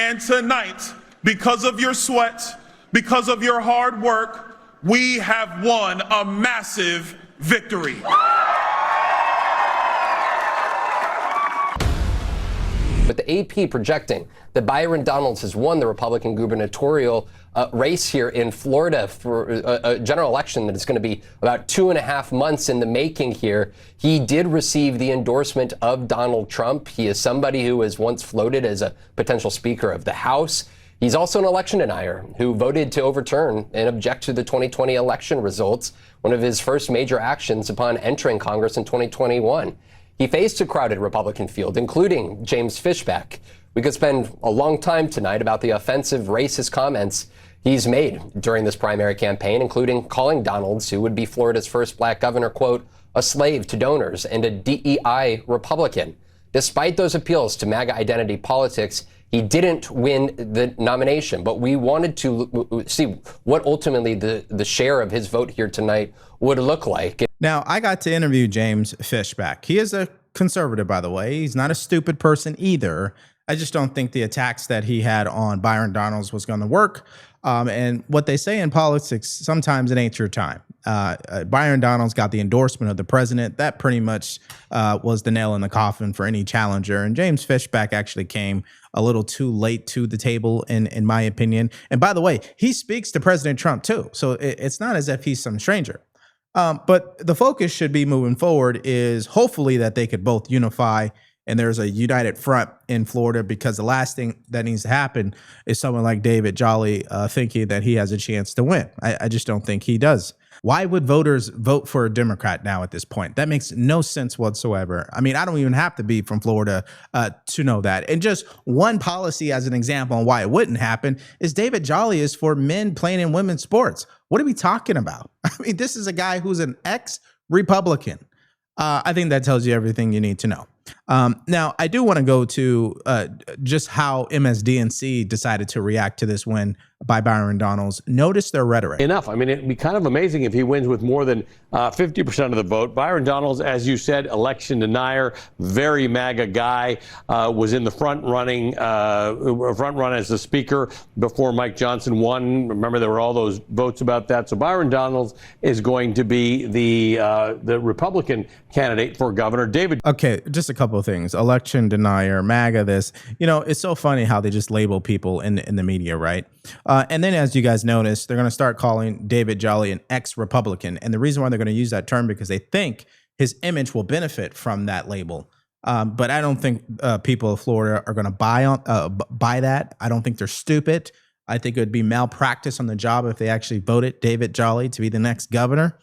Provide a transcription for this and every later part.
And tonight, because of your sweat, because of your hard work, we have won a massive victory. With the AP projecting that Byron Donalds has won the Republican gubernatorial race here in Florida for a general election that is going to be about 2.5 months in the making here. He did receive the endorsement of Donald Trump. He is somebody who was once floated as a potential Speaker of the House. He's also an election denier who voted to overturn and object to the 2020 election results, one of his first major actions upon entering Congress in 2021. He faced a crowded Republican field, including James Fishback. We could spend a long time tonight about the offensive racist comments he's made during this primary campaign, including calling Donalds, who would be Florida's first black governor, quote, a slave to donors and a DEI Republican. Despite those appeals to MAGA identity politics, he didn't win the nomination, but we wanted to see what ultimately the share of his vote here tonight would look like. Now, I got to interview James Fishback. He is a conservative, by the way. He's not a stupid person either. I just don't think the attacks that he had on Byron Donalds was going to work. And what they say in politics, sometimes it ain't your time. Byron Donalds got the endorsement of the president. That pretty much was the nail in the coffin for any challenger. And James Fishback actually came a little too late to the table, in my opinion. And by the way, he speaks to President Trump, too. So it's not as if he's some stranger. But the focus should be moving forward is hopefully that they could both unify and there's a united front in Florida, because the last thing that needs to happen is someone like David Jolly thinking that he has a chance to win. I just don't think he does. Why would voters vote for a Democrat now at this point? That makes no sense whatsoever. I mean, I don't even have to be from Florida to know that. And just one policy as an example on why it wouldn't happen is David Jolly is for men playing in women's sports. What are we talking about? I mean, this is a guy who's an ex-Republican. I think that tells you everything you need to know. Now, I do want to go to just how MSDNC decided to react to this win by Byron Donalds. Notice their rhetoric. Enough. I mean, it'd be kind of amazing if he wins with more than 50% of the vote. Byron Donalds, as you said, election denier, very MAGA guy, was in the front run as the speaker before Mike Johnson won. Remember, there were all those votes about that. So Byron Donalds is going to be the Republican candidate for governor. David. Okay, just a couple of things. Election denier, MAGA, this. You know, it's so funny how they just label people in the media, right? And then, as you guys notice, they're going to start calling David Jolly an ex-Republican. And the reason why they're going to use that term because they think his image will benefit from that label. But I don't think people of Florida are going to buy that. I don't think they're stupid. I think it would be malpractice on the job if they actually voted David Jolly to be the next governor.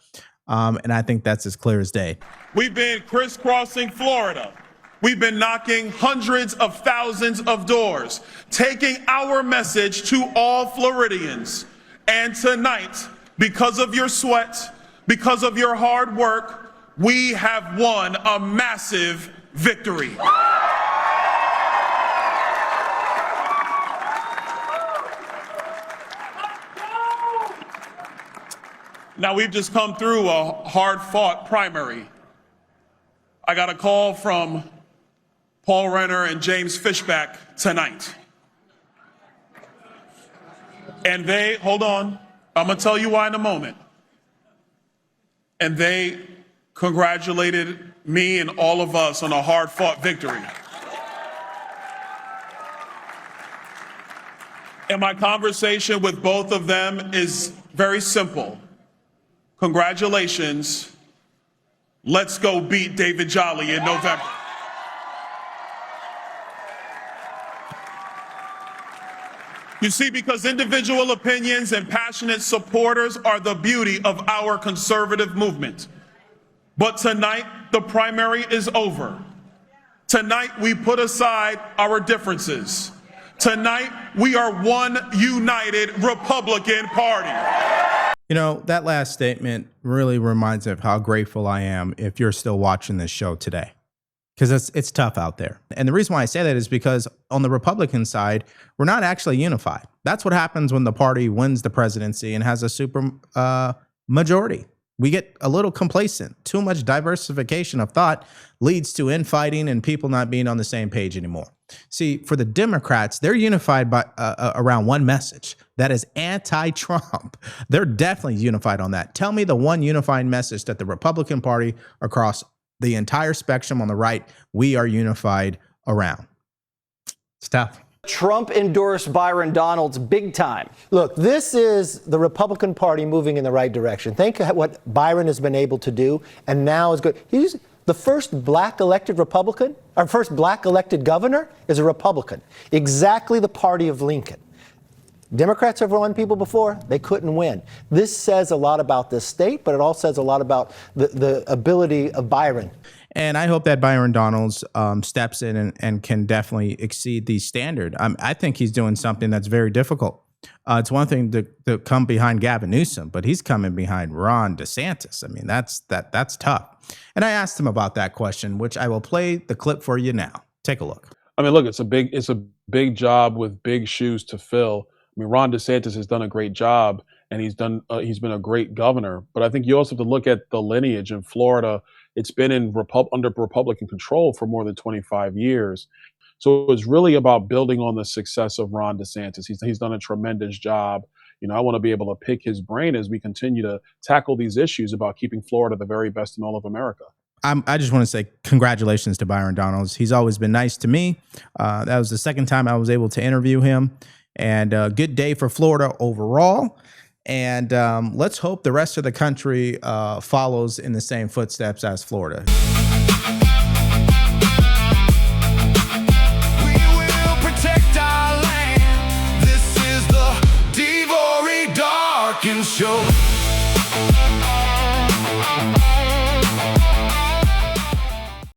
And I think that's as clear as day. We've been crisscrossing Florida. We've been knocking hundreds of thousands of doors, taking our message to all Floridians. And tonight, because of your sweat, because of your hard work, we have won a massive victory. Now, we've just come through a hard-fought primary. I got a call from Paul Renner and James Fishback tonight. And they, hold on, I'm gonna tell you why in a moment. And they congratulated me and all of us on a hard-fought victory. And my conversation with both of them is very simple. Congratulations. Let's go beat David Jolly in November. You see, because individual opinions and passionate supporters are the beauty of our conservative movement. But tonight, the primary is over. Tonight, we put aside our differences. Tonight, we are one united Republican Party. You know, that last statement really reminds me of how grateful I am if you're still watching this show today, because it's tough out there. And the reason why I say that is because on the Republican side, we're not actually unified. That's what happens when the party wins the presidency and has a super majority. We get a little complacent. Too much diversification of thought leads to infighting and people not being on the same page anymore. See, for the Democrats, they're unified by around one message that is anti-Trump. They're definitely unified on that. Tell me the one unifying message that the Republican Party across the entire spectrum on the right, we are unified around. It's tough. Trump endorsed Byron Donalds big time. Look, this is the Republican Party moving in the right direction. Think of what Byron has been able to do, and now is good. He's the first black elected Republican, our first black elected governor is a Republican. Exactly the party of Lincoln. Democrats have won people before. They couldn't win. This says a lot about this state, but it also says a lot about the ability of Byron. And I hope that Byron Donalds steps in and can definitely exceed the standard. I think he's doing something that's very difficult. It's one thing to come behind Gavin Newsom, but he's coming behind Ron DeSantis. I mean, that's tough. And I asked him about that question, which I will play the clip for you now. Take a look. I mean, look, it's a big job with big shoes to fill. I mean, Ron DeSantis has done a great job, and he's been a great governor. But I think you also have to look at the lineage in Florida. It's been under Republican control for more than 25 years. So it's really about building on the success of Ron DeSantis. He's done a tremendous job. You know, I want to be able to pick his brain as we continue to tackle these issues about keeping Florida the very best in all of America. I just want to say congratulations to Byron Donalds. He's always been nice to me. That was the second time I was able to interview him. And good day for Florida overall. And let's hope the rest of the country follows in the same footsteps as Florida.